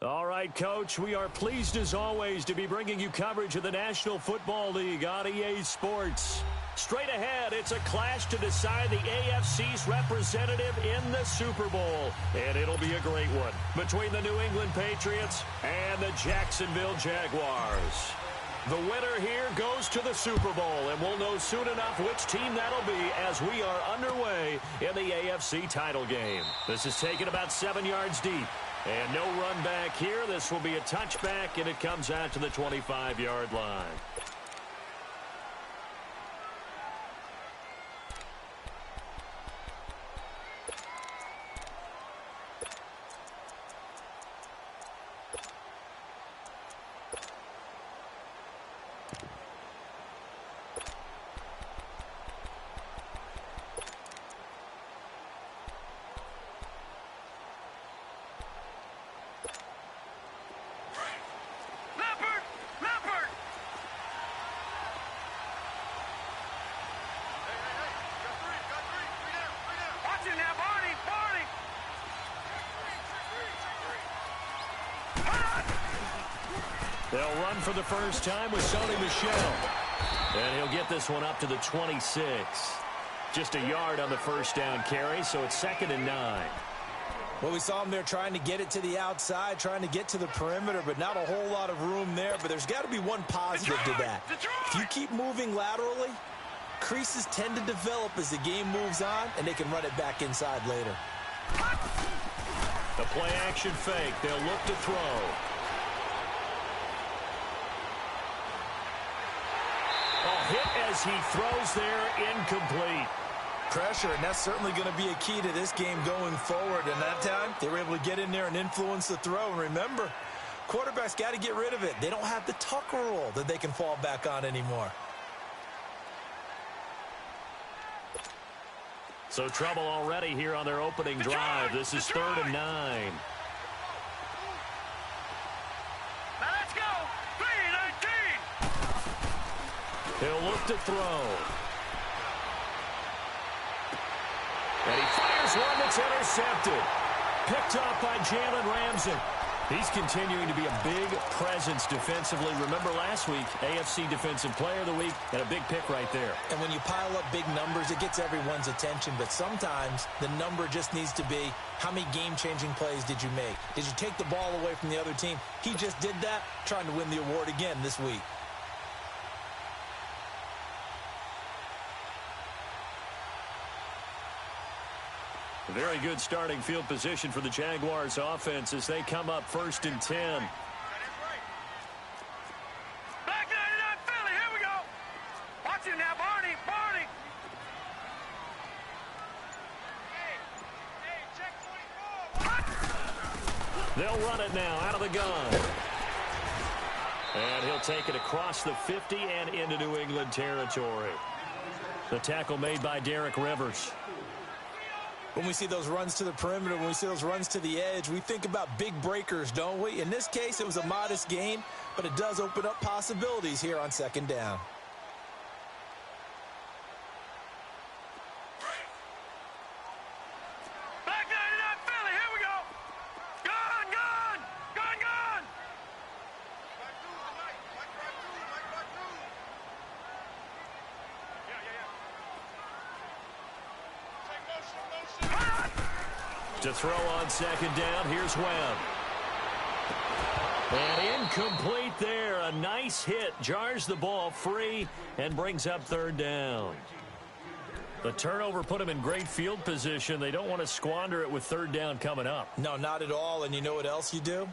All right, Coach, we are pleased as always to be bringing you coverage of the National Football League on EA Sports. Straight ahead, it's a clash to decide the AFC's representative in the Super Bowl. And it'll be a great one between the New England Patriots and the Jacksonville Jaguars. The winner here goes to the Super Bowl, and we'll know soon enough which team that'll be as we are underway in the AFC title game. This is taken about 7 yards deep. And no run back here. This will be a touchback, and it comes out to the 25-yard line. They'll run for the first time with Sony Michel. And he'll get this one up to the 26. Just a yard on the first down carry, so it's 2nd and 9. Well, we saw him there trying to get it to the outside, trying to get to the perimeter, but not a whole lot of room there. But there's got to be one positive to that. If you keep moving laterally, creases tend to develop as the game moves on, and they can run it back inside later. The play-action fake. They'll look to throw. Hit as he throws there, incomplete. Pressure, and that's certainly going to be a key to this game going forward. And that time, they were able to get in there and influence the throw. And remember, quarterbacks got to get rid of it. They don't have the Tucker rule that they can fall back on anymore. So trouble already here on their opening drive. This is 3rd and 9. He'll look to throw. And he fires one that's intercepted. Picked off by Jalen Ramsey. He's continuing to be a big presence defensively. Remember last week, AFC Defensive Player of the Week, and a big pick right there. And when you pile up big numbers, it gets everyone's attention. But sometimes the number just needs to be, how many game-changing plays did you make? Did you take the ball away from the other team? He just did that, trying to win the award again this week. Very good starting field position for the Jaguars offense as they come up 1st and 10. Back 99 Philly, here we go. Watch him now, Barney. Hey, check 24. They'll run it now out of the gun. And he'll take it across the 50 and into New England territory. The tackle made by Derek Rivers. When we see those runs to the perimeter, when we see those runs to the edge, we think about big breakers, don't we? In this case, it was a modest gain, but it does open up possibilities here on 2nd down. Back 99 Philly, here we go. Gone. To throw on 2nd down, here's Webb. And incomplete there. A nice hit. Jars the ball free and brings up 3rd down. The turnover put them in great field position. They don't want to squander it with 3rd down coming up. No, not at all. And you know what else you do?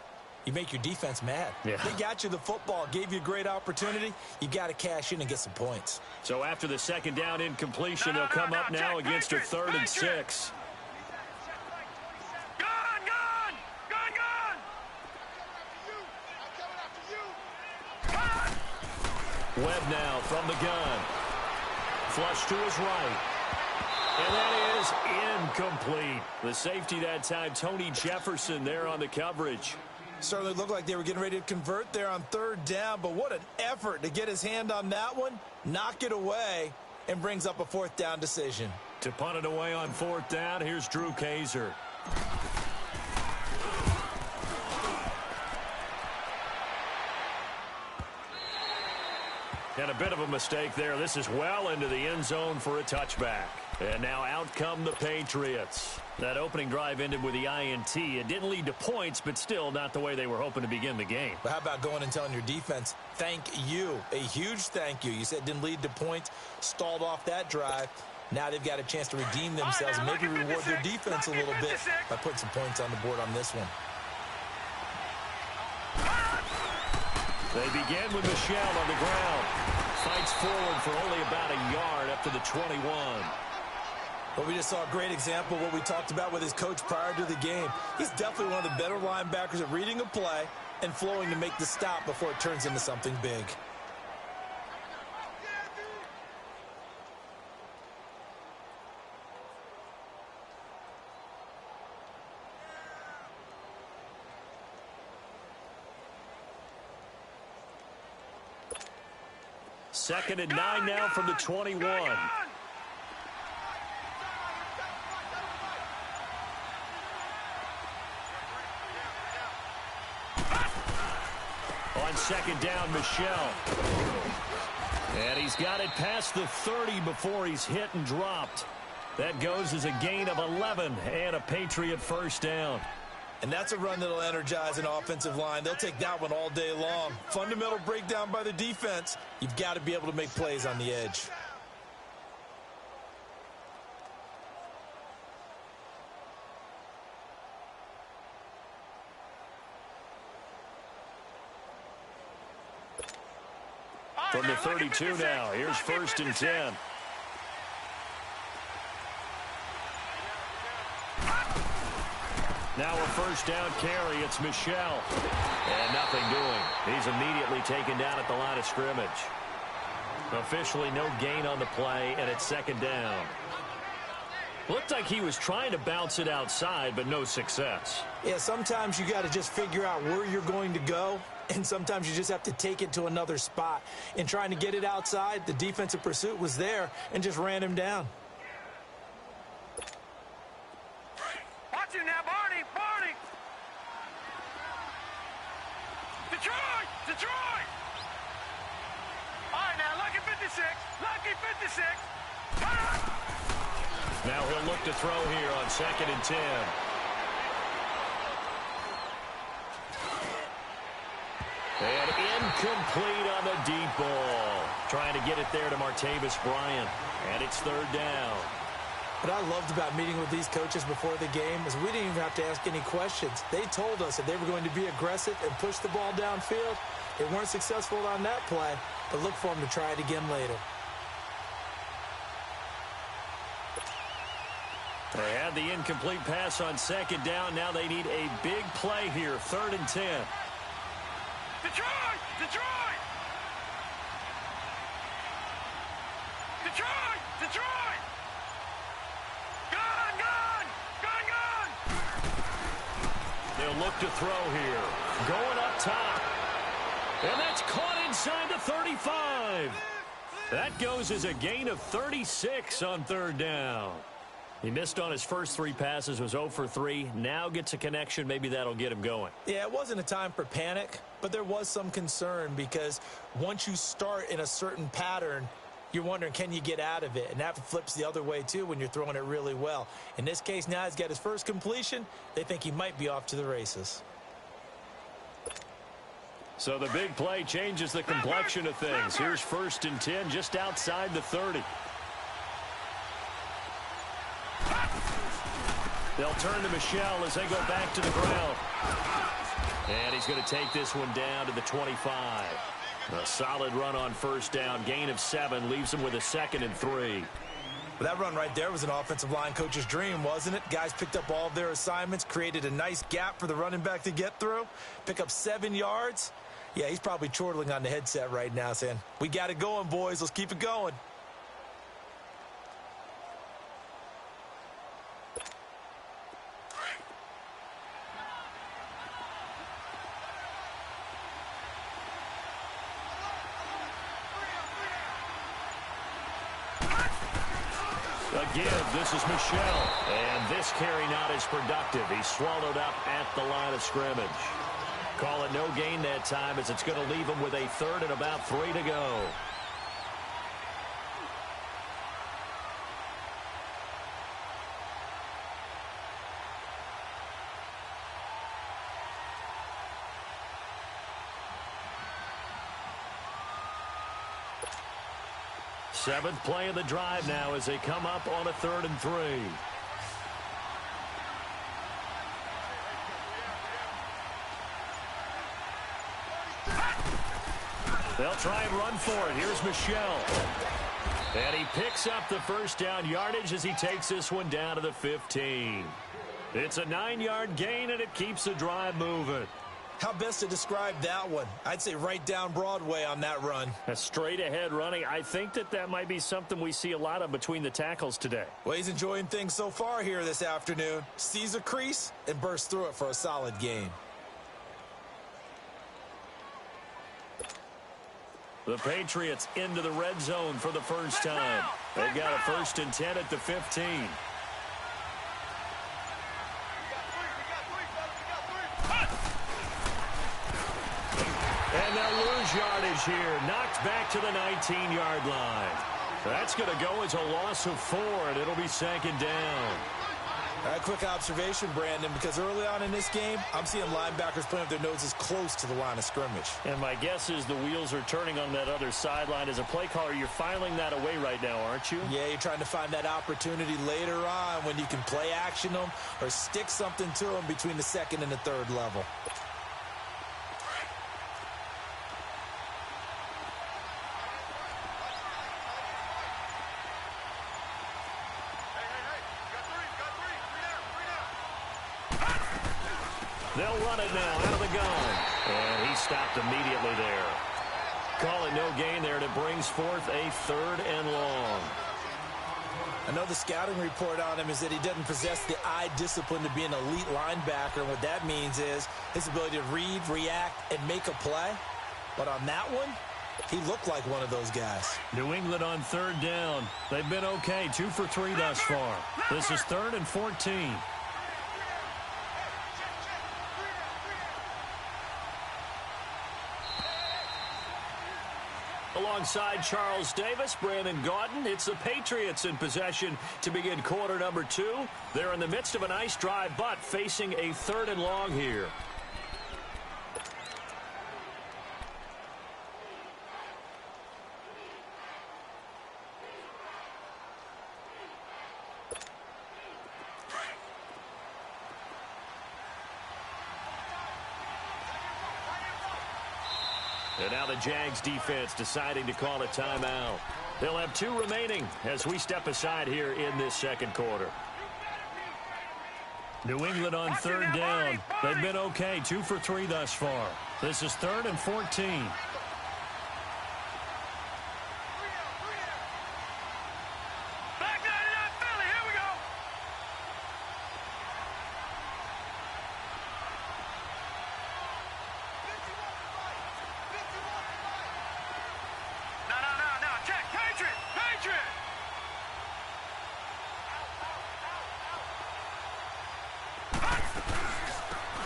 You make your defense mad. Yeah. They got you the football, gave you a great opportunity. You got to cash in and get some points. So after the 2nd down incompletion, they'll come up now against a 3rd and 6. Webb now from the gun. Flush to his right. And that is incomplete. The safety that time, Tony Jefferson there on the coverage. Certainly looked like they were getting ready to convert there on 3rd down, but what an effort to get his hand on that one, knock it away, and brings up a 4th down decision. To punt it away on 4th down, here's Drew Kaiser. And a bit of a mistake there. This is well into the end zone for a touchback. And now out come the Patriots. That opening drive ended with the INT. It didn't lead to points, but still not the way they were hoping to begin the game. But how about going and telling your defense, thank you, a huge thank you. You said it didn't lead to points, stalled off that drive. Now they've got a chance to redeem themselves and maybe reward their defense a little bit by putting some points on the board on this one. They begin with Michel on the ground. Fights forward for only about a yard up to the 21. Well, we just saw a great example of what we talked about with his coach prior to the game. He's definitely one of the better linebackers at reading a play and flowing to make the stop before it turns into something big. Second and 9 now from the 21. On second down, Michel. And he's got it past the 30 before he's hit and dropped. That goes as a gain of 11 and a Patriot first down. And that's a run that'll energize an offensive line. They'll take that one all day long. Fundamental breakdown by the defense. You've got to be able to make plays on the edge. From the 32 now, here's first and 10. Now a first down carry. It's Michel. And nothing doing. He's immediately taken down at the line of scrimmage. Officially no gain on the play, and it's second down. Looked like he was trying to bounce it outside, but no success. Yeah, sometimes you got to just figure out where you're going to go, and sometimes you just have to take it to another spot. In trying to get it outside, the defensive pursuit was there and just ran him down. Watch you now, Barney! Barney! Detroit! Detroit! All right, now, lucky 56. Lucky 56. Now he'll look to throw here on second and 10. And incomplete on the deep ball. Trying to get it there to Martavis Bryant. And it's third down. What I loved about meeting with these coaches before the game is we didn't even have to ask any questions. They told us that they were going to be aggressive and push the ball downfield. They weren't successful on that play, but look for them to try it again later. They had the incomplete pass on second down. Now they need a big play here. Third and 10. Detroit! Detroit! Detroit! Detroit! Gun! Gun! Gun! Gun! They'll look to throw here. Going up top. And that's caught inside the 35. That goes as a gain of 36 on third down. He missed on his first three passes, was 0 for 3. Now gets a connection. Maybe that'll get him going. Yeah, it wasn't a time for panic, but there was some concern because once you start in a certain pattern, you're wondering, can you get out of it? And that flips the other way, too, when you're throwing it really well. In this case, now he's got his first completion. They think he might be off to the races. So the big play changes the complexion of things. Here's first and 10 just outside the 30. They'll turn to Michel as they go back to the ground. And he's going to take this one down to the 25. A solid run on first down. Gain of 7 leaves him with a second and 3. Well, that run right there was an offensive line coach's dream, wasn't it? Guys picked up all of their assignments, created a nice gap for the running back to get through, pick up 7 yards. Yeah, he's probably chortling on the headset right now saying, we got it going, boys. Let's keep it going. Again, this is Michel. And this carry not as productive. He's swallowed up at the line of scrimmage. Call it no gain that time as it's going to leave him with a third and about 3 to go. Seventh play of the drive now as they come up on a 3rd and 3. They'll try and run for it. Here's Michel. And he picks up the first down yardage as he takes this one down to the 15. It's a 9-yard gain, and it keeps the drive moving. How best to describe that one? I'd say right down Broadway on that run. A straight-ahead running. I think that might be something we see a lot of between the tackles today. Well, he's enjoying things so far here this afternoon. Sees a crease and bursts through it for a solid gain. The Patriots into the red zone for the first time. They've got a 1st and 10 at the 15. And they'll lose yardage here. Knocked back to the 19-yard line. That's going to go as a loss of 4, and it'll be 2nd down. All right, quick observation, Brandon, because early on in this game, I'm seeing linebackers playing with their noses close to the line of scrimmage. And my guess is the wheels are turning on that other sideline. As a play caller, you're filing that away right now, aren't you? Yeah, you're trying to find that opportunity later on when you can play action them or stick something to them between the 2nd and the 3rd level. They'll run it now out of the gun. And he stopped immediately there. Call it no gain there, and it brings forth a 3rd and long. I know the scouting report on him is that he doesn't possess the eye discipline to be an elite linebacker. And what that means is his ability to read, react, and make a play. But on that one, he looked like one of those guys. New England on 3rd down. They've been okay, 2 for 3 thus far. This is 3rd and 14. Alongside Charles Davis, Brandon Gaudin, it's the Patriots in possession to begin quarter number 2. They're in the midst of a nice drive, but facing a 3rd and long here. And now the Jags defense deciding to call a timeout. They'll have 2 remaining as we step aside here in this 2nd quarter. New England on 3rd down. They've been okay, 2 for 3 thus far. This is 3rd and 14.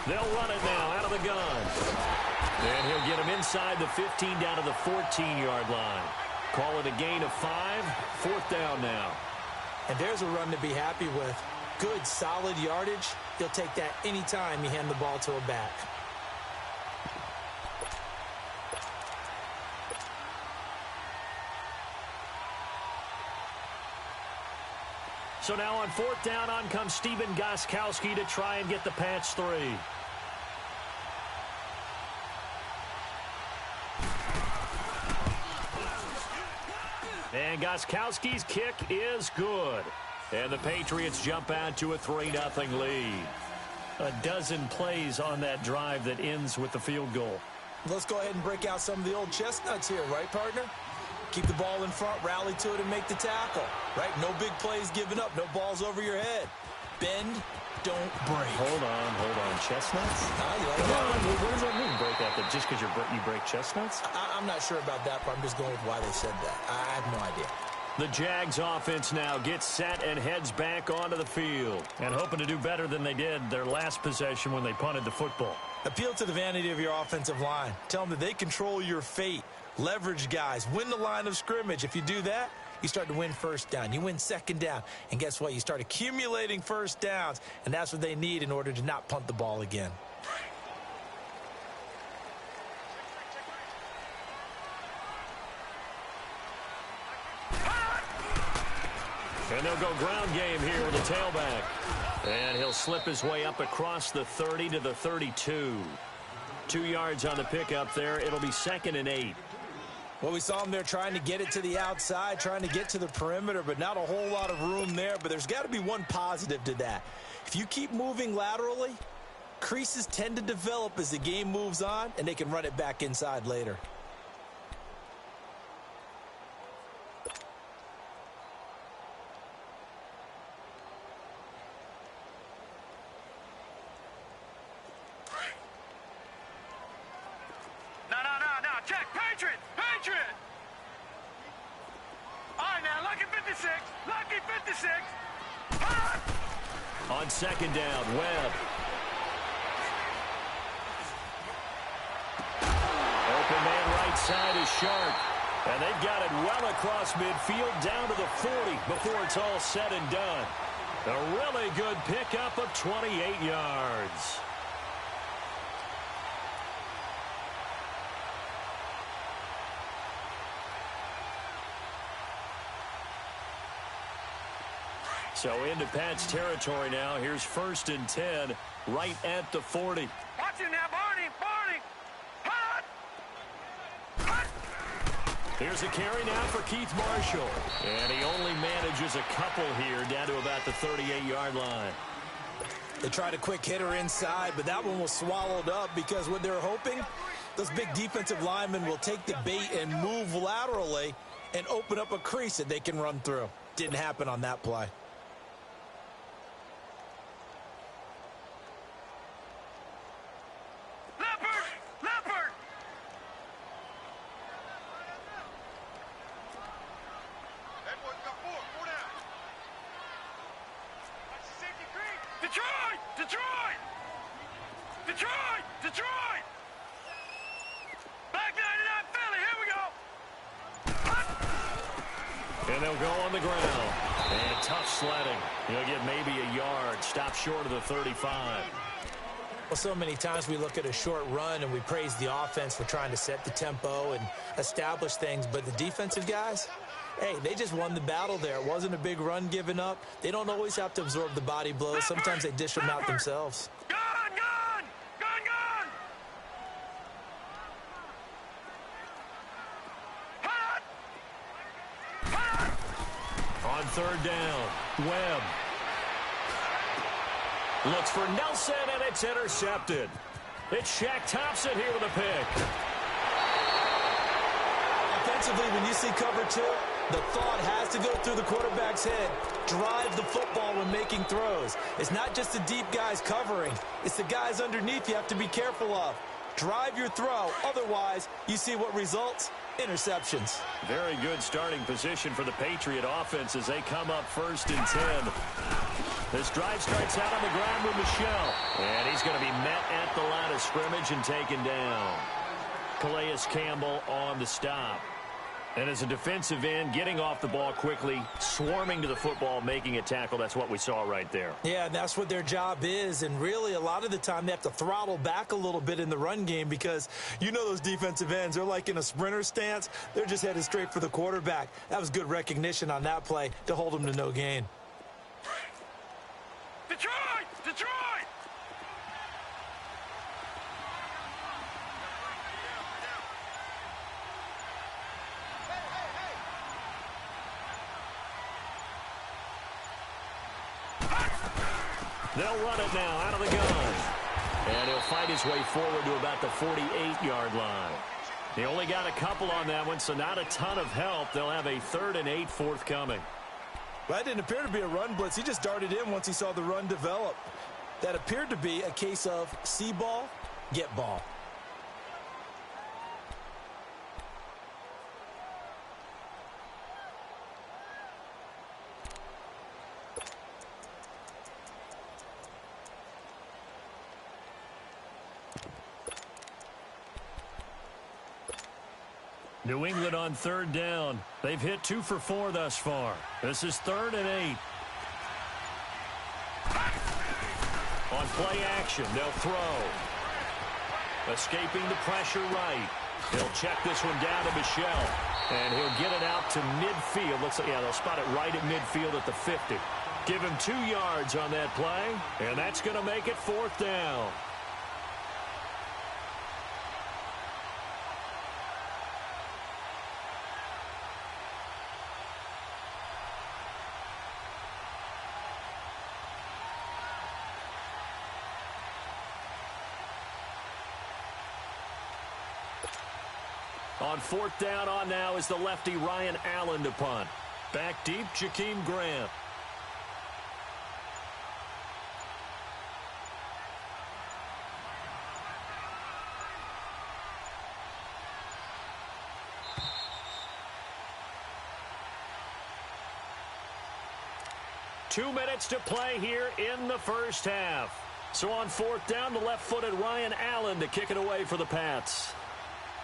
They'll run it now out of the gun. And he'll get him inside the 15 down to the 14-yard line. Call it a gain of 5. 4th down now. And there's a run to be happy with. Good, solid yardage. He'll take that anytime you hand the ball to a back. So now on 4th down, on comes Stephen Gostkowski to try and get the patch 3. And Gostkowski's kick is good. And the Patriots jump out to a 3-0 lead. A dozen plays on that drive that ends with the field goal. Let's go ahead and break out some of the old chestnuts here, right, partner? Keep the ball in front, rally to it, and make the tackle. Right? No big plays given up, no balls over your head. Bend, don't break. Hold on. Chestnuts? You like that? What does that mean, break out? Just because you break chestnuts? I'm not sure about that, but I'm just going with why they said that. I have no idea. The Jags offense now gets set and heads back onto the field. And hoping to do better than they did their last possession when they punted the football. Appeal to the vanity of your offensive line. Tell them that they control your fate. Leverage guys. Win the line of scrimmage. If you do that, you start to win 1st down. You win 2nd down. And guess what? You start accumulating 1st downs. And that's what they need in order to not punt the ball again. And they'll go ground game here with the tailback. And he'll slip his way up across the 30 to the 32. 2 yards on the pickup there. It'll be 2nd and 8. Well, we saw him there trying to get it to the outside, trying to get to the perimeter, but not a whole lot of room there. But there's got to be one positive to that. If you keep moving laterally, creases tend to develop as the game moves on, and they can run it back inside later. No. Check. Patriot. All right, now, lucky 56. Lucky 56. Hot. On 2nd down, Webb. Open man right side is Sharp. And they've got it well across midfield down to the 40 before it's all said and done. A really good pickup of 28 yards. So into Pat's territory now. Here's 1st and 10 right at the 40. Watch him now, Barney. Hot. Here's a carry now for Keith Marshall. And he only manages a couple here down to about the 38-yard line. They tried a quick hitter inside, but that one was swallowed up because what they're hoping, those big defensive linemen will take the bait and move laterally and open up a crease that they can run through. Didn't happen on that play. Leopard. Edwards got four down. Watch the safety creep. Detroit. Back 99 Philly. Here we go. Hot. And they'll go on the ground. And tough sledding. He'll get maybe a yard. Stop short of the 35. Well, so many times we look at a short run and we praise the offense for trying to set the tempo and establish things, but the defensive guys, hey, they just won the battle there. It wasn't a big run given up. They don't always have to absorb the body blows. Sometimes they dish them out themselves. Gun. Hot. On 3rd down, Webb. Looks for Nelson, and it's intercepted. It's Shaq Thompson here with a pick. Offensively, when you see cover 2, the thought has to go through the quarterback's head. Drive the football when making throws. It's not just the deep guys covering. It's the guys underneath you have to be careful of. Drive your throw. Otherwise, you see what results? Interceptions. Very good starting position for the Patriot offense as they come up 1st and 10. This drive starts out on the ground with Michelle. And he's going to be met at the line of scrimmage and taken down. Calais Campbell on the stop. And as a defensive end, getting off the ball quickly, swarming to the football, making a tackle. That's what we saw right there. Yeah, and that's what their job is. And really, a lot of the time, they have to throttle back a little bit in the run game because you know those defensive ends, they're like in a sprinter stance. They're just headed straight for the quarterback. That was good recognition on that play to hold them to no gain. Detroit. They'll run it now out of the gun. And he'll fight his way forward to about the 48-yard line. He only got a couple on that one, so not a ton of help. They'll have a 3rd and 8 forthcoming. Well, that didn't appear to be a run blitz. He just darted in once he saw the run develop. That appeared to be a case of see ball, get ball. New England on 3rd down. They've hit 2 for 4 thus far. This is 3rd and 8. On play action, they'll throw. Escaping the pressure right. He'll check this one down to Michelle. And he'll get it out to midfield. Looks like, yeah, they'll spot it right at midfield at the 50. Give him 2 yards on that play, and that's going to make it 4th down. On 4th down on now is the lefty Ryan Allen to punt. Back deep, Jakeem Grant. Two minutes to play here in the first half. So on 4th down, the left-footed Ryan Allen to kick it away for the Pats.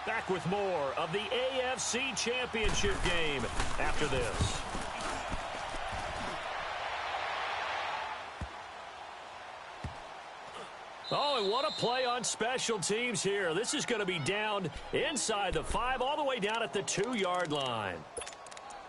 Back with more of the AFC Championship game after this. Oh, and what a play on special teams here. This is going to be down inside the 5, all the way down at the 2-yard line.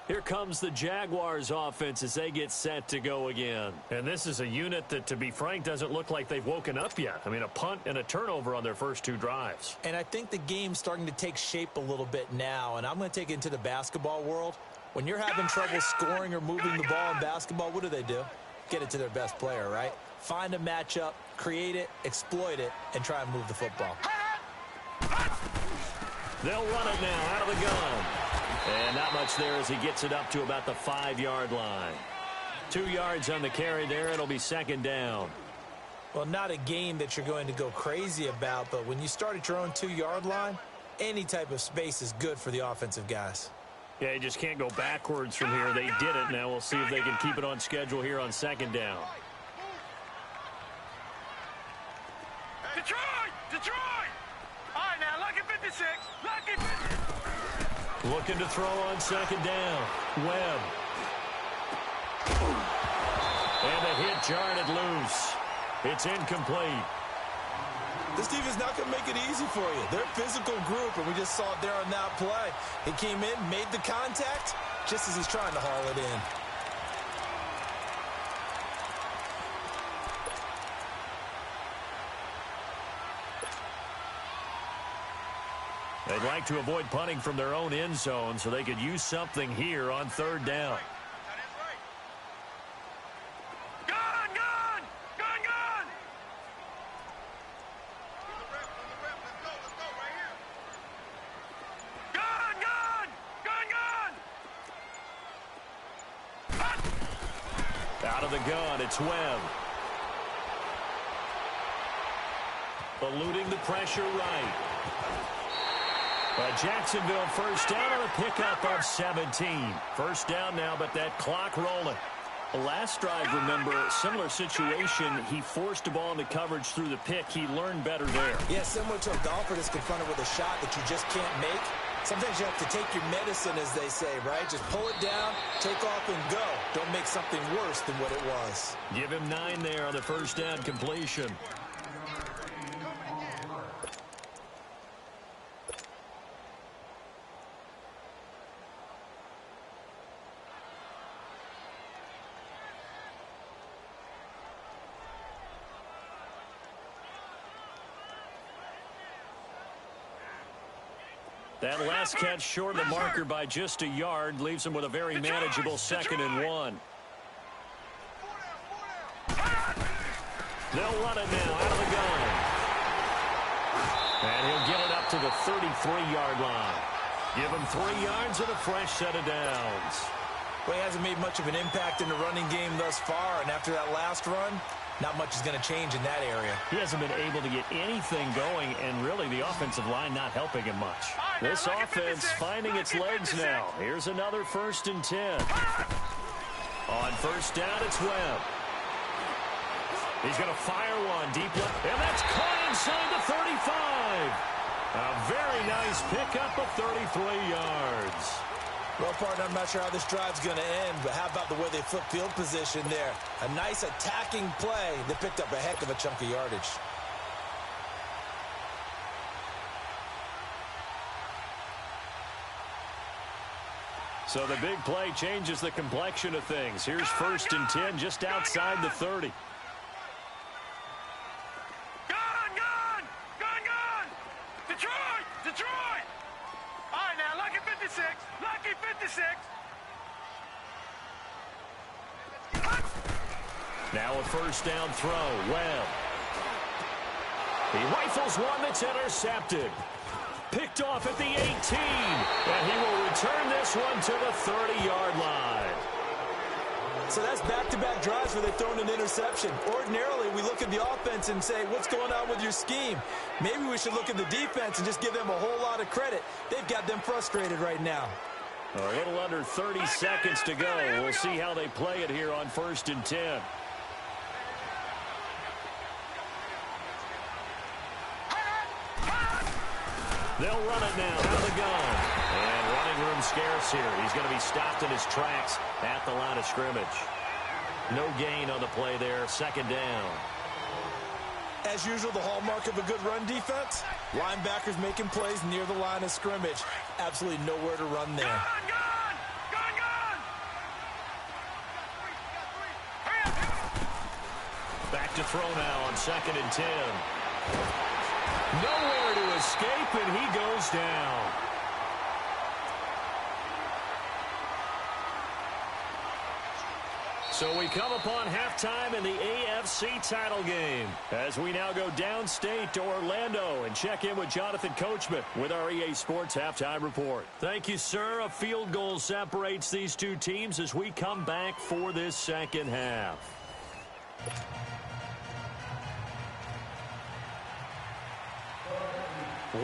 Here comes the Jaguars offense as they get set to go again. And this is a unit that, to be frank, doesn't look like they've woken up yet. I mean, a punt and a turnover on their first 2 drives. And I think the game's starting to take shape a little bit now. And I'm going to take it into the basketball world. When you're having trouble scoring or moving the ball in basketball, what do? Get it to their best player, right? Find a matchup, create it, exploit it, and try and move the football. They'll run it now out of the gun. And not much there as he gets it up to about the 5-yard line. 2 yards on the carry there. It'll be 2nd down. Well, not a game that you're going to go crazy about, but when you start at your own 2-yard line, any type of space is good for the offensive guys. Yeah, you just can't go backwards from here. They did it. Now we'll see if they can keep it on schedule here on 2nd down. Detroit! Detroit! All right, now, lucky 56. Lucky 56. Looking to throw on 2nd down. Webb. And the hit jarred it loose. It's incomplete. This defense is not going to make it easy for you. They're a physical group, and we just saw it there on that play. He came in, made the contact, just as he's trying to haul it in. They'd like to avoid punting from their own end zone so they could use something here on 3rd down. Gun! Gun! Gun! Gun! Gun! Gun! Gun! Gun! Out of the gun, it's Webb. Eluding the pressure right. Jacksonville 1st down on a pickup of 17. 1st down now, but that clock rolling. Last drive, remember, similar situation. He forced the ball into coverage through the pick. He learned better there. Yeah, similar to a golfer that's confronted with a shot that you just can't make. Sometimes you have to take your medicine, as they say, right? Just pull it down, take off, and go. Don't make something worse than what it was. Give him 9 there on the 1st down completion. That last catch short of the marker by just a yard leaves him with a very manageable 2nd and 1. They'll run it now out of the gun. And he'll get it up to the 33-yard line. Give him 3 yards and a fresh set of downs. Well, he hasn't made much of an impact in the running game thus far, and after that last run, not much is going to change in that area. He hasn't been able to get anything going, and really the offensive line not helping him much. This offense finding its legs now. Here's another 1st and 10. On 1st down, it's Webb. He's going to fire one deep left, and that's caught inside the 35. A very nice pickup of 33 yards. Well, partner, I'm not sure how this drive's going to end, but how about the way they flip field position there? A nice attacking play that picked up a heck of a chunk of yardage. So the big play changes the complexion of things. Here's 1st and 10 just outside the 30. Gone! Detroit! All right, now, lucky 56. Lucky 56. Now a 1st down throw. Webb. He rifles one that's intercepted. Picked off at the 18. And he will return this one to the 30-yard line. So that's back-to-back drives where they've thrown an interception. Ordinarily, we look at the offense and say, what's going on with your scheme? Maybe we should look at the defense and just give them a whole lot of credit. They've got them frustrated right now. A little under 30 seconds to go. We'll see how they play it here on 1st and 10. They'll run it now out of the gun. And running room scarce here. He's going to be stopped in his tracks at the line of scrimmage. No gain on the play there. 2nd down. As usual, the hallmark of a good run defense, linebackers making plays near the line of scrimmage. Absolutely nowhere to run there. Gone! Back to throw now on 2nd and 10. Nowhere to escape, and he goes down. So we come upon halftime in the AFC title game as we now go downstate to Orlando and check in with Jonathan Coachman with our EA Sports Halftime Report. Thank you, sir. A field goal separates these two teams as we come back for this 2nd half.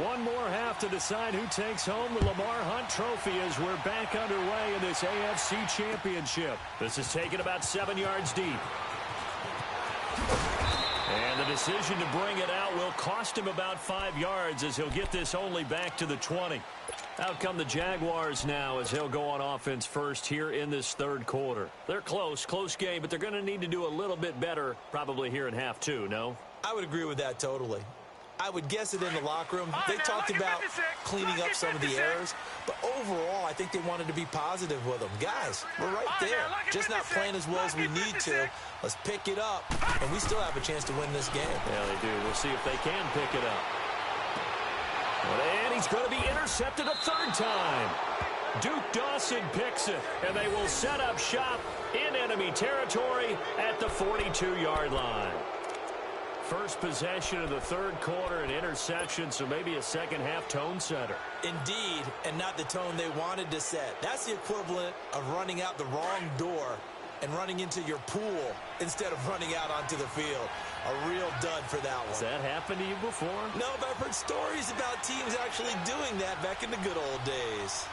One more half to decide who takes home the Lamar Hunt Trophy as we're back underway in this AFC Championship. This is taken about 7 yards deep. And the decision to bring it out will cost him about 5 yards as he'll get this only back to the 20. Out come the Jaguars now as he'll go on offense first here in this 3rd quarter. They're close game, but they're going to need to do a little bit better probably here in half 2, no? I would agree with that totally. I would guess it in the locker room. They talked about cleaning up some of the errors, but overall, I think they wanted to be positive with them. Guys, we're right there. Just not playing as well as we need to. Let's pick it up, and we still have a chance to win this game. Yeah, they do. We'll see if they can pick it up. And he's going to be intercepted a 3rd time. Duke Dawson picks it, and they will set up shop in enemy territory at the 42-yard line. First possession of the 3rd quarter, an interception, so maybe a 2nd half tone setter. Indeed, and not the tone they wanted to set. That's the equivalent of running out the wrong door and running into your pool instead of running out onto the field. A real dud for that one. Has that happened to you before? No, but I've heard stories about teams actually doing that back in the good old days.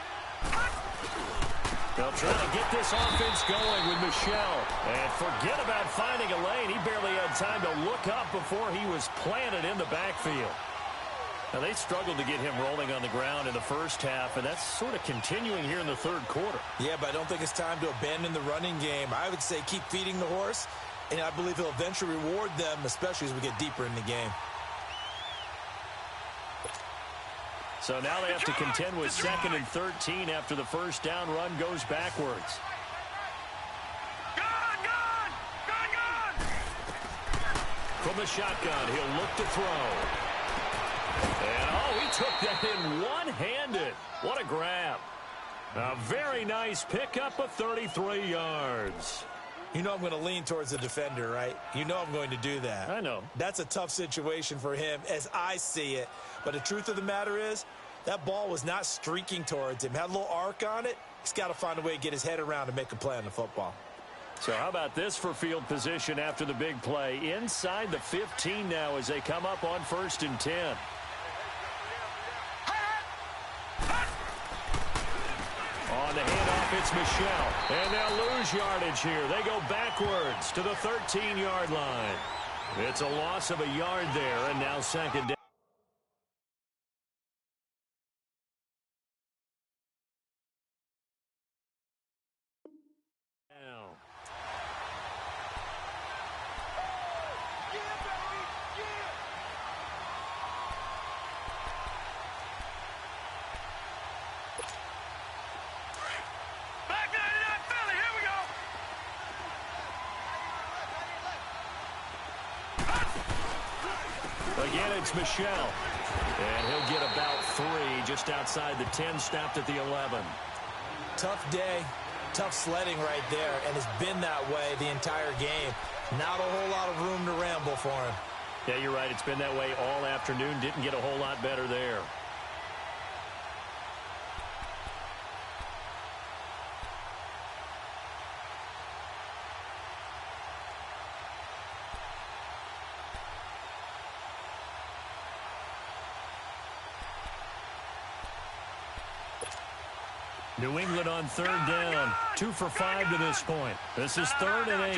They'll try to get this offense going with Michelle. And forget about finding a lane. He barely had time to look up before he was planted in the backfield. Now, they struggled to get him rolling on the ground in the 1st half, and that's sort of continuing here in the 3rd quarter. Yeah, but I don't think it's time to abandon the running game. I would say keep feeding the horse, and I believe he'll eventually reward them, especially as we get deeper in the game. So now they have to contend with 2nd and 13 after the 1st down run goes backwards. Gone! From the shotgun, he'll look to throw. And, oh, he took that in one-handed. What a grab. A very nice pickup of 33 yards. You know I'm going to lean towards the defender, right? You know I'm going to do that. I know. That's a tough situation for him as I see it. But the truth of the matter is, that ball was not streaking towards him. Had a little arc on it. He's got to find a way to get his head around and make a play on the football. So how about this for field position after the big play? Inside the 15 now as they come up on 1st and 10. On the handoff, it's Michelle. And they'll lose yardage here. They go backwards to the 13-yard line. It's a loss of a yard there, and now 2nd down. Again, it's Michel. And he'll get about 3 just outside the 10, stopped at the 11. Tough day, tough sledding right there, and it's been that way the entire game. Not a whole lot of room to ramble for him. Yeah, you're right. It's been that way all afternoon. Didn't get a whole lot better there. New England on third down. 2 for 5 to this point. This is 3rd and 8.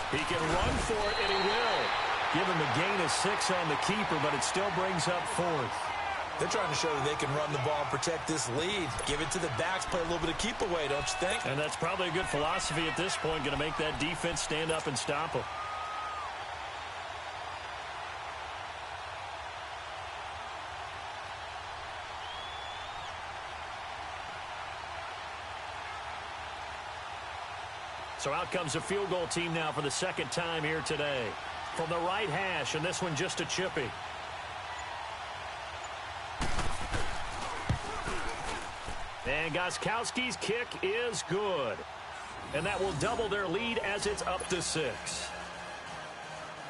He can run for it, and he will. Give him a gain of 6 on the keeper, but it still brings up 4th. They're trying to show that they can run the ball and protect this lead. Give it to the backs, play a little bit of keep away, don't you think? And that's probably a good philosophy at this point, going to make that defense stand up and stop him. So out comes a field goal team now for the second time here today. From the right hash, and this one just a chippy. And Gostkowski's kick is good. And that will double their lead as it's up to 6.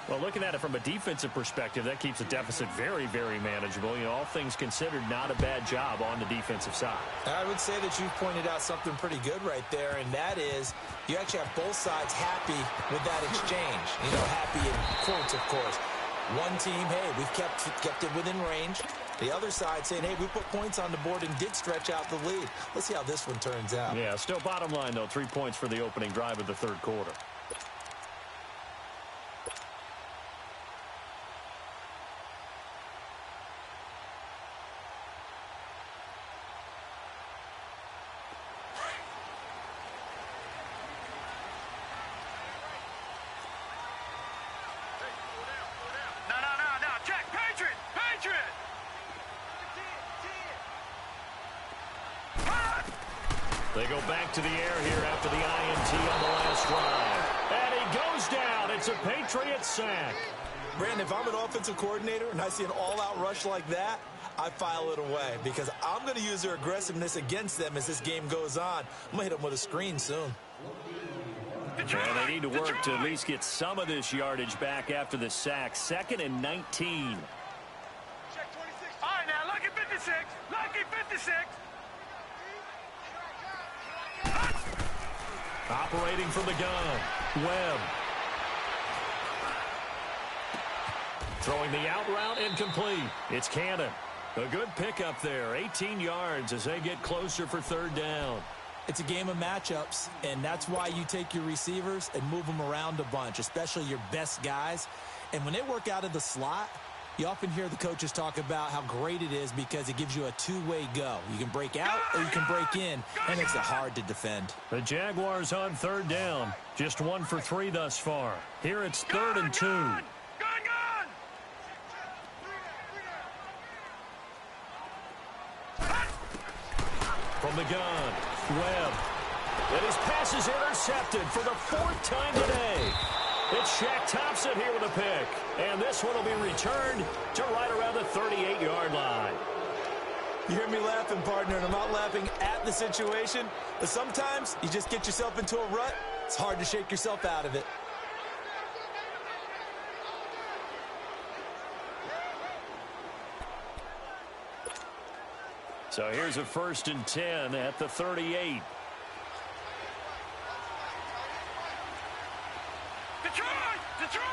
Well, looking at it from a defensive perspective, that keeps the deficit very, very manageable. You know, all things considered, not a bad job on the defensive side. I would say that you've pointed out something pretty good right there, and that is you actually have both sides happy with that exchange. You know, happy in quotes, of course. One team, hey, we've kept it within range. The other side saying, hey, we put points on the board and did stretch out the lead. Let's see how this one turns out. Yeah, still bottom line, though, 3 points for the opening drive of the third quarter. They go back to the air here after the INT on the last drive. And he goes down. It's a Patriot sack. Brandon, if I'm an offensive coordinator and I see an all-out rush like that, I file it away because I'm going to use their aggressiveness against them as this game goes on. I'm going to hit them with a screen soon. And they need to work to at least get some of this yardage back after the sack. 2nd and 19. All right, now, lucky 56. Lucky 56. Operating from the gun, Webb. Throwing the out route incomplete. It's Cannon. A good pickup there. 18 yards as they get closer for 3rd down. It's a game of matchups, and that's why you take your receivers and move them around a bunch, especially your best guys. And when they work out of the slot, you often hear the coaches talk about how great it is because it gives you a two-way go. You can break out or you can break in, and it's hard to defend. The Jaguars on 3rd down. Just 1 for 3 thus far. Here it's 3rd and 2. From the gun, Webb. And his pass is intercepted for the 4th time today. It's Shaq Thompson here with a pick. And this one will be returned to right around the 38-yard line. You hear me laughing, partner, and I'm not laughing at the situation. But sometimes you just get yourself into a rut. It's hard to shake yourself out of it. So here's a 1st and 10 at the 38. Detroit!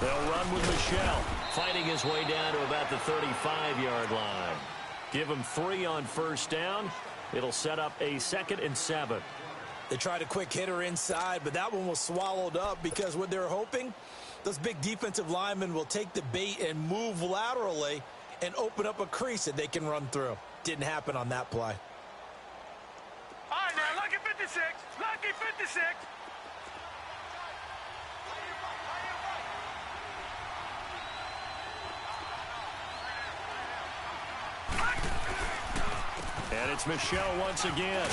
They'll run with Michel, fighting his way down to about the 35-yard line. Give him 3 on 1st down. It'll set up a 2nd and 7. They tried a quick hitter inside, but that one was swallowed up because what they're hoping, those big defensive linemen will take the bait and move laterally and open up a crease that they can run through. Didn't happen on that play. All right, now, lucky 56. Lucky 56. And it's Michel once again.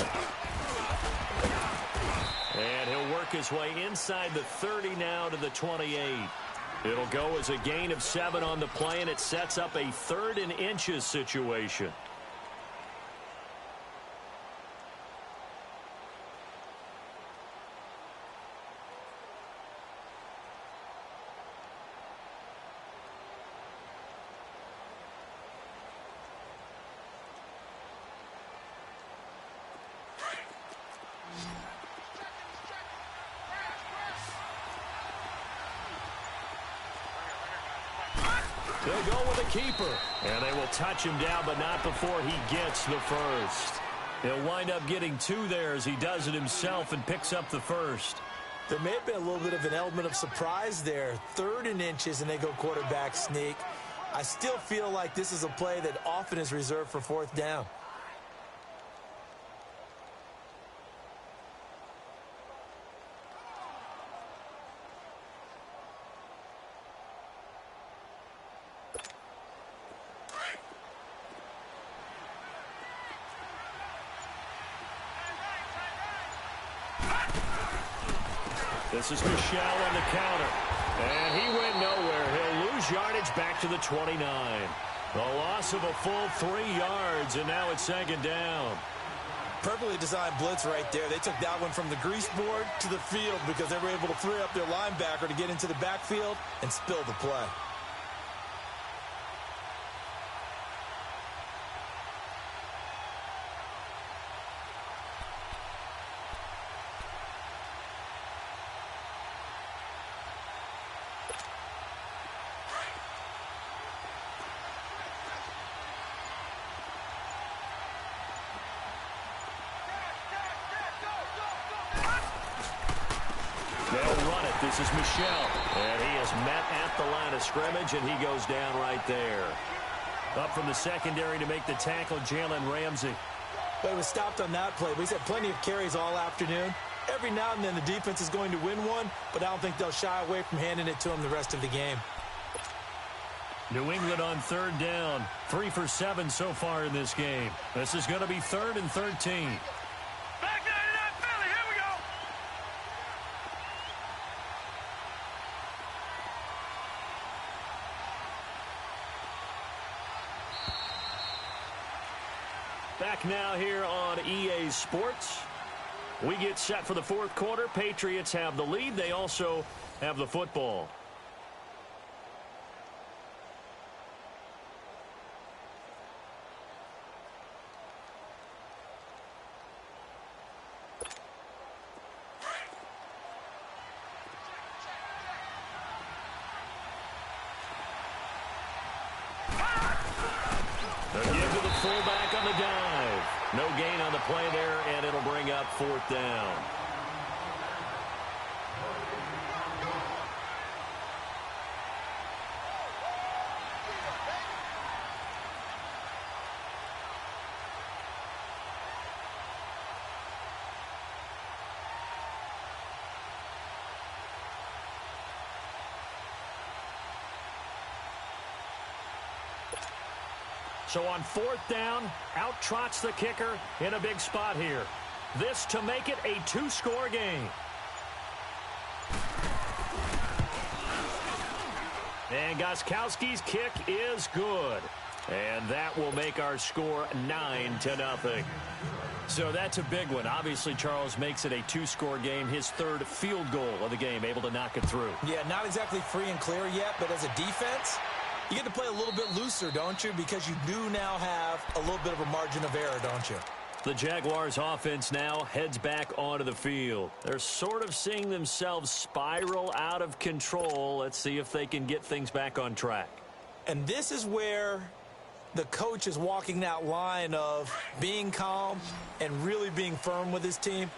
And he'll work his way inside the 30 now to the 28. It'll go as a gain of 7 on the play, and it sets up a 3rd and inches situation. They'll go with a keeper. And they will touch him down, but not before he gets the first. He'll wind up getting 2 there as he does it himself and picks up the first. There may have been a little bit of an element of surprise there. 3rd and inches, and they go quarterback sneak. I still feel like this is a play that often is reserved for 4th down. This is Michel on the counter. And he went nowhere. He'll lose yardage back to the 29. A loss of a full 3 yards, and now it's 2nd down. Perfectly designed blitz right there. They took that one from the grease board to the field because they were able to free up their linebacker to get into the backfield and spill the play. This is Michel, and he is met at the line of scrimmage, and he goes down right there. Up from the secondary to make the tackle, Jalen Ramsey. But he was stopped on that play, but he's had plenty of carries all afternoon. Every now and then the defense is going to win one, but I don't think they'll shy away from handing it to him the rest of the game. New England on 3rd down. 3 for 7 so far in this game. This is going to be 3rd and 13. Back now here on EA Sports. We get set for the 4th quarter. Patriots have the lead. They also have the football. They'll give to the fullback on the dive. No gain on the play there, and it'll bring up 4th down. So on 4th down, out trots the kicker in a big spot here. This to make it a 2-score game. And Gostkowski's kick is good. And that will make our score 9-0. So that's a big one. Obviously, Charles makes it a 2-score game. His 3rd field goal of the game, able to knock it through. Yeah, not exactly free and clear yet, but as a defense, you get to play a little bit looser, don't you? Because you do now have a little bit of a margin of error, don't you? The Jaguars offense now heads back onto the field. They're sort of seeing themselves spiral out of control. Let's see if they can get things back on track. And this is where the coach is walking that line of being calm and really being firm with his team.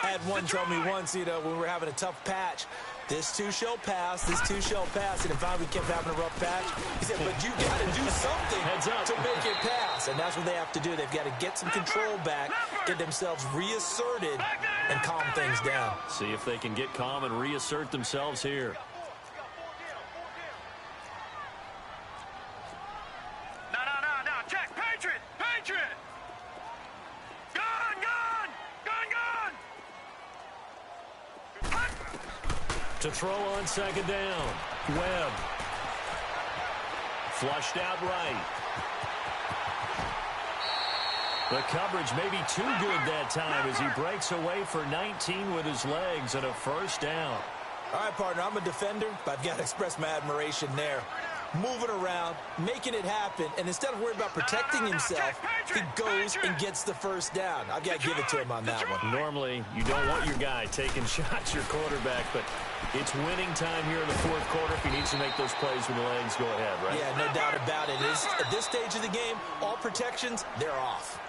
I had one tell me once, when we were having a tough patch, this too shall pass, this too shall pass. And finally we kept having a rough patch. He said, but you got to do something to make it pass. And that's what they have to do. They've got to get some control back, get themselves reasserted, and calm things down. See if they can get calm and reassert themselves here. No, check. Patriot! To throw on second down. Webb. Flushed out right. The coverage may be too good that time as he breaks away for 19 with his legs and a first down. All right, partner, I'm a defender, but I've got to express my admiration there. Moving around, making it happen, and instead of worrying about protecting himself, he goes and gets the first down. I've got to give it to him on that one. Normally, you don't want your guy taking shots, your quarterback, but it's winning time here in the fourth quarter. If he needs to make those plays with the legs, go ahead, right? Yeah, no doubt about it. At this stage of the game, all protections, they're off.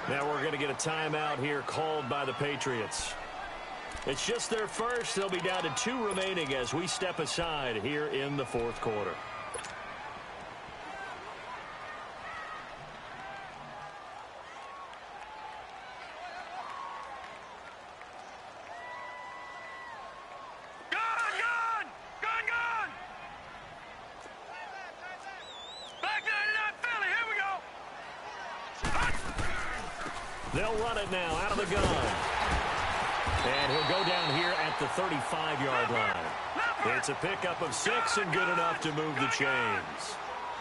Now we're going to get a timeout here called by the Patriots. It's just their first. They'll be down to 2 remaining as we step aside here in the fourth quarter. They'll run it now out of the gun. And he'll go down here at the 35-yard line. It's a pickup of 6 and good enough to move the chains.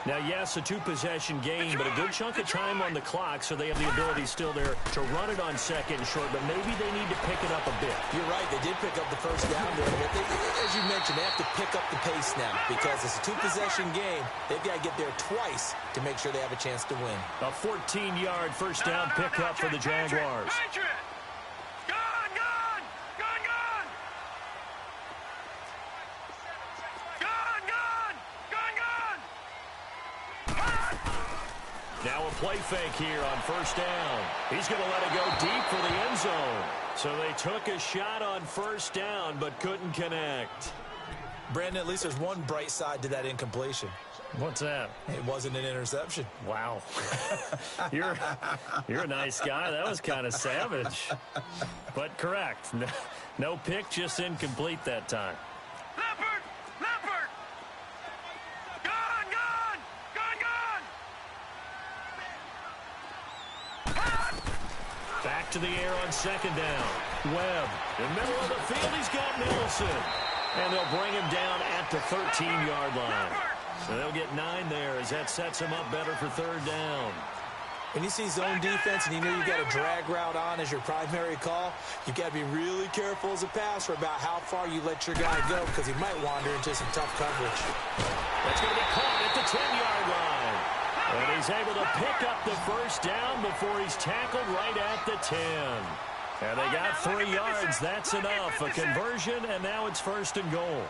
Now, yes, a 2-possession game, but a good chunk of time on the clock, so they have the ability still there to run it on second and short, but maybe they need to pick it up a bit. You're right. They did pick up the first down there, but as you mentioned, they have to pick up the pace now because it's a 2-possession game. They've got to get there twice to make sure they have a chance to win. A 14-yard first down pickup for the Jaguars. Now a play fake here on first down. He's going to let it go deep for the end zone. So they took a shot on first down but couldn't connect. Brandon, at least there's one bright side to that incompletion. What's that? It wasn't an interception. Wow. You're a nice guy. That was kind of savage. But correct. No pick, just incomplete that time. Back to the air on second down. Webb, in the middle of the field, he's got Nelson. And they'll bring him down at the 13-yard line. So they'll get 9 there as that sets him up better for third down. When you see zone defense and you know you've got a drag route on as your primary call, you've got to be really careful as a passer about how far you let your guy go because he might wander into some tough coverage. That's going to be caught at the 10-yard line. And he's able to pick up the first down before he's tackled right at the 10. And they got 3 yards. That's enough. A conversion, and now it's first and goal.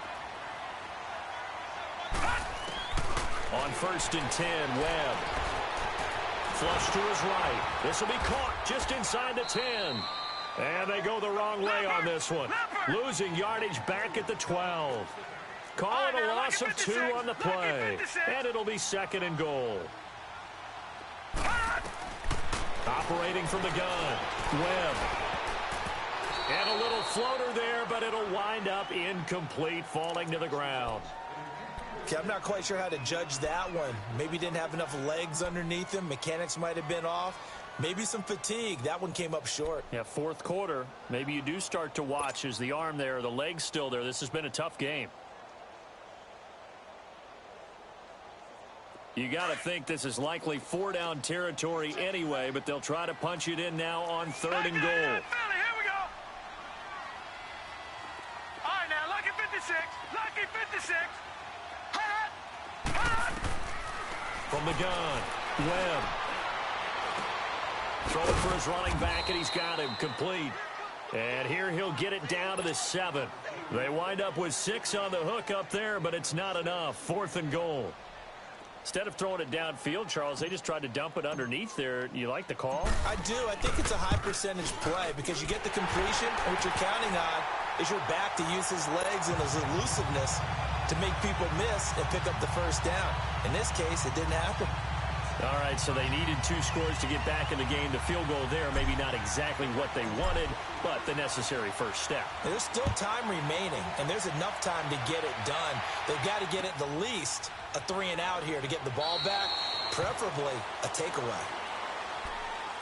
On first and 10, Webb. Flush to his right. This will be caught just inside the 10. And they go the wrong way on this one. Losing yardage back at the 12. Calling a loss of 2 on the play. And it'll be second and goal. Operating from the gun, Webb. And a little floater there, but it'll wind up incomplete, falling to the ground. Okay, I'm not quite sure how to judge that one. Maybe didn't have enough legs underneath him. Mechanics might have been off. Maybe some fatigue. That one came up short. Yeah, fourth quarter. Maybe you do start to watch as the arm there, the leg's still there. This has been a tough game. You got to think this is likely 4-down territory anyway, but they'll try to punch it in now on third and goal. Here we go. All right, now, lucky 56. Lucky 56. From the gun, Webb. Throwing for his running back, and he's got him complete. And here he'll get it down to the 7. They wind up with 6 on the hook up there, but it's not enough. Fourth and goal. Instead of throwing it downfield, Charles, they just tried to dump it underneath there. You like the call? I do. I think it's a high-percentage play because you get the completion, and what you're counting on is your back to use his legs and his elusiveness to make people miss and pick up the first down. In this case, it didn't happen. All right, so they needed 2 scores to get back in the game. The field goal there, maybe not exactly what they wanted, but the necessary first step. There's still time remaining, and there's enough time to get it done. They've got to get it the least a 3-and-out here to get the ball back, preferably a takeaway.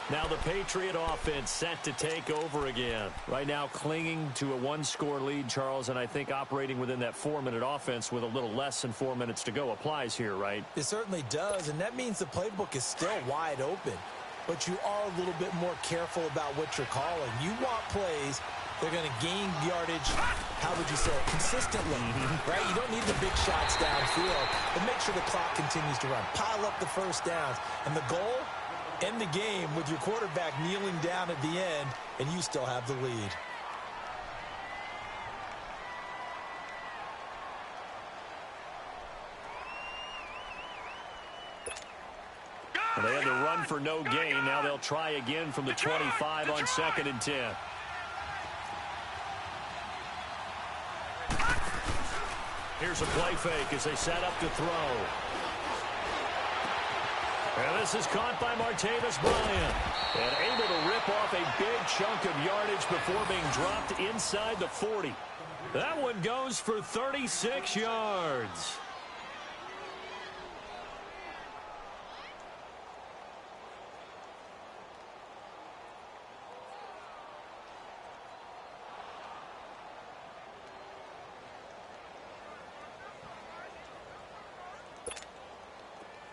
Now the Patriot offense set to take over again. Right now clinging to a one-score lead, Charles, and I think operating within that 4-minute offense with a little less than 4 minutes to go applies here, right? It certainly does, and that means the playbook is still wide open. But you are a little bit more careful about what you're calling. You want plays they're going to gain yardage, how would you say it, consistently, right? You don't need the big shots downfield, but make sure the clock continues to run. Pile up the first downs. And the goal? End the game with your quarterback kneeling down at the end, and you still have the lead. Well, they had to run for no gain. Now they'll try again from the 25 on 2nd and 10. Here's a play fake as they set up to throw. And this is caught by Martavis Bryant. And able to rip off a big chunk of yardage before being dropped inside the 40. That one goes for 36 yards.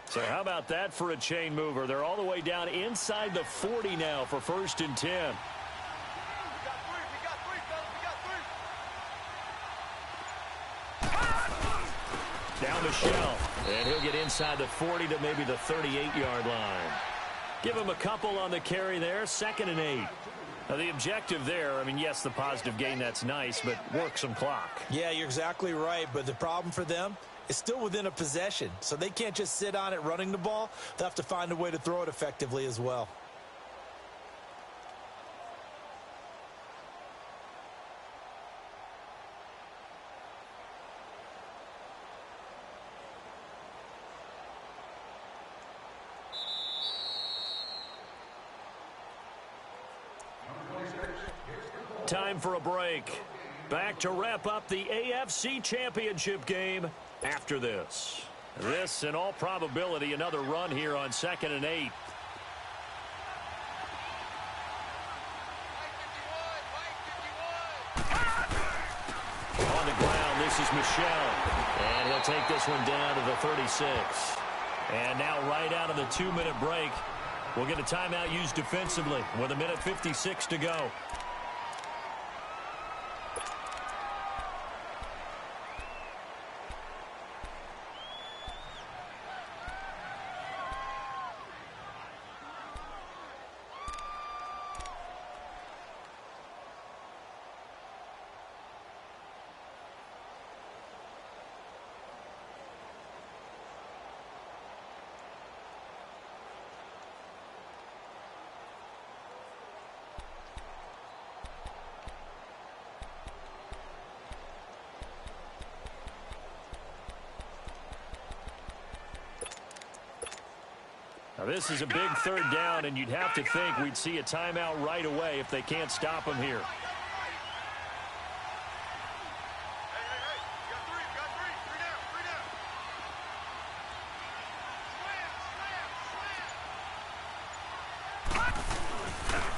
So how about that for a chain mover? They're all the way down inside the 40 now for 1st and 10. Down Michelle. And he'll get inside the 40 to maybe the 38-yard line. Give him a couple on the carry there. 2nd and 8. Now the objective there, I mean, yes, the positive gain, that's nice, but work some clock. Yeah, you're exactly right, but the problem for them is still within a possession, so they can't just sit on it running the ball. They'll have to find a way to throw it effectively as well. Time for a break. Back to wrap up the AFC Championship game after this. This, in all probability, another run here on 2nd and 8. On the ground, this is Michelle. And he'll take this one down to the 36. And now right out of the 2-minute break, we'll get a timeout used defensively with 1:56 to go. Now this is a big 3rd down, and you'd have to think we'd see a timeout right away if they can't stop him here.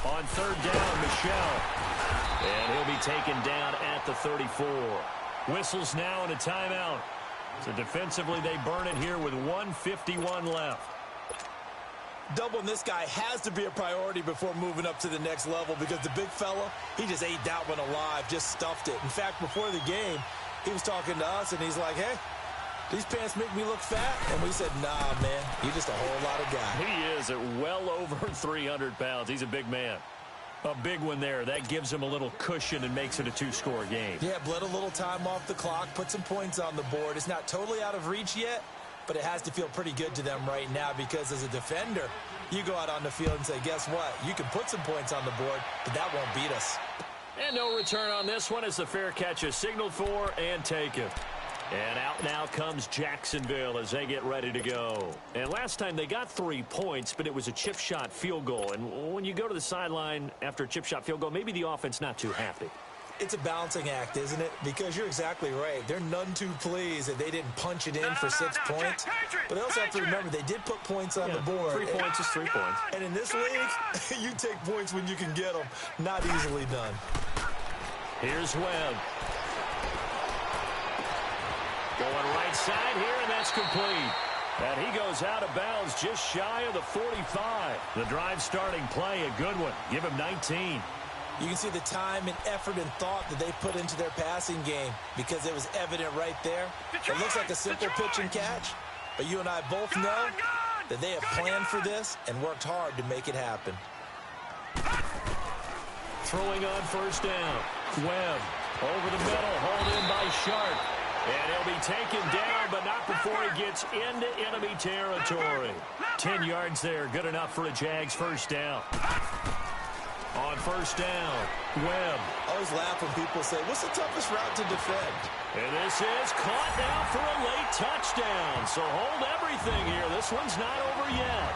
On 3rd down, Michelle. And he'll be taken down at the 34. Whistles now and a timeout. So defensively, they burn it here with 1:51 left. Doubling this guy has to be a priority before moving up to the next level, because the big fella, he just ate that one alive, just stuffed it. In fact, before the game, he was talking to us, and he's like, hey, these pants make me look fat. And we said, nah, man, you're just a whole lot of guy. He is at well over 300 pounds. He's a big man. A big one there. That gives him a little cushion and makes it a 2-score game. Yeah, bled a little time off the clock, put some points on the board. It's not totally out of reach yet, but it has to feel pretty good to them right now, because as a defender, you go out on the field and say, guess what? You can put some points on the board, but that won't beat us. And no return on this one as the fair catch is signaled for and taken. And out now comes Jacksonville as they get ready to go. And last time they got 3 points, but it was a chip shot field goal. And when you go to the sideline after a chip shot field goal, maybe the offense not too happy. It's a balancing act, isn't it? Because you're exactly right. They're none too pleased that they didn't punch it in for 6 points. But they also have to remember they did put points on the board. 3 points is 3 points. And in this league, you take points when you can get them. Not easily done. Here's Webb. Going right side here, and that's complete. And he goes out of bounds just shy of the 45. The drive starting play, a good one. Give him 19. You can see the time and effort and thought that they put into their passing game because it was evident right there. It looks like a simple pitch and catch, but you and I both know that they have planned for this and worked hard to make it happen. Throwing on first down. Webb over the middle, hauled in by Sharp. And he'll be taken down, but not before he gets into enemy territory. 10 yards there, good enough for a Jags first down. On first down, Webb. I always laugh when people say, what's the toughest route to defend? And this is caught now for a late touchdown. So hold everything here. This one's not over yet.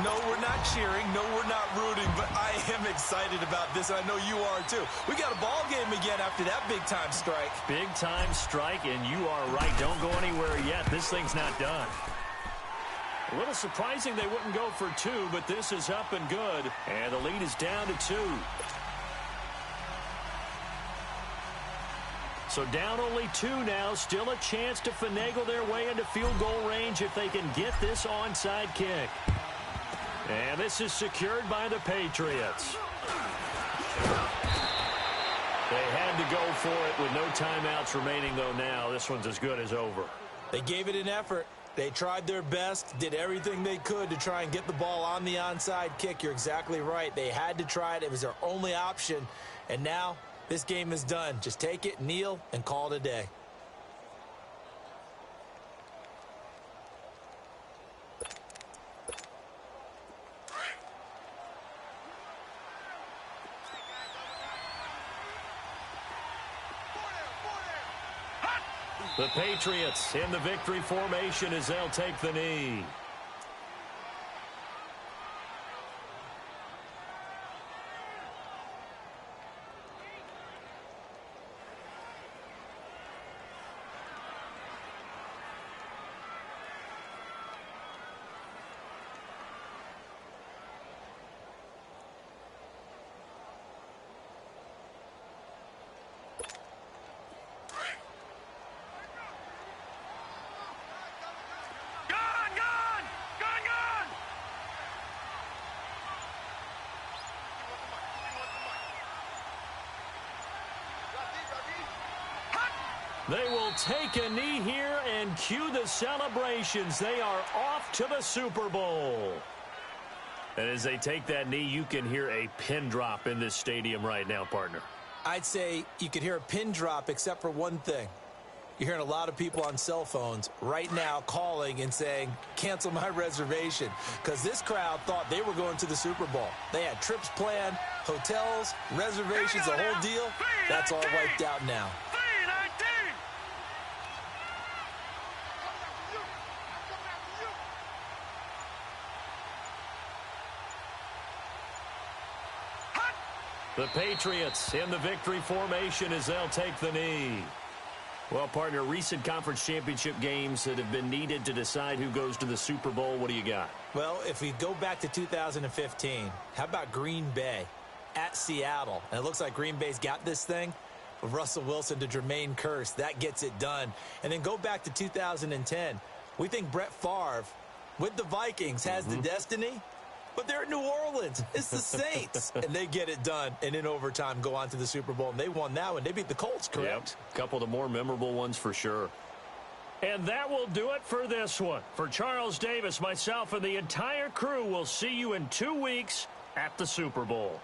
No, we're not cheering. No, we're not rooting. But I am excited about this, and I know you are too. We got a ball game again after that big-time strike. Big-time strike, and you are right. Don't go anywhere yet. This thing's not done. A little surprising they wouldn't go for 2, but this is up and good. And the lead is down to 2. So down only 2 now. Still a chance to finagle their way into field goal range if they can get this onside kick. And this is secured by the Patriots. They had to go for it with no timeouts remaining, though, now. This one's as good as over. They gave it an effort. They tried their best, did everything they could to try and get the ball on the onside kick. You're exactly right. They had to try it. It was their only option. And now this game is done. Just take it, kneel, and call it a day. The Patriots in the victory formation as they'll take the knee. They will take a knee here and cue the celebrations. They are off to the Super Bowl. And as they take that knee, you can hear a pin drop in this stadium right now, partner. I'd say you could hear a pin drop except for one thing. You're hearing a lot of people on cell phones right now calling and saying, cancel my reservation, because this crowd thought they were going to the Super Bowl. They had trips planned, hotels, reservations, the whole deal. That's all wiped out now. The Patriots in the victory formation as they'll take the knee. Well, partner, recent conference championship games that have been needed to decide who goes to the Super Bowl, what do you got? Well, if we go back to 2015, how about Green Bay at Seattle? And it looks like Green Bay's got this thing. With Russell Wilson to Jermaine Kearse, that gets it done. And then go back to 2010. We think Brett Favre with the Vikings has the destiny. But they're at New Orleans. It's the Saints. And they get it done. And in overtime, go on to the Super Bowl. And they won that one. They beat the Colts, correct? Yep. A couple of the more memorable ones for sure. And that will do it for this one. For Charles Davis, myself, and the entire crew, we'll see you in 2 weeks at the Super Bowl.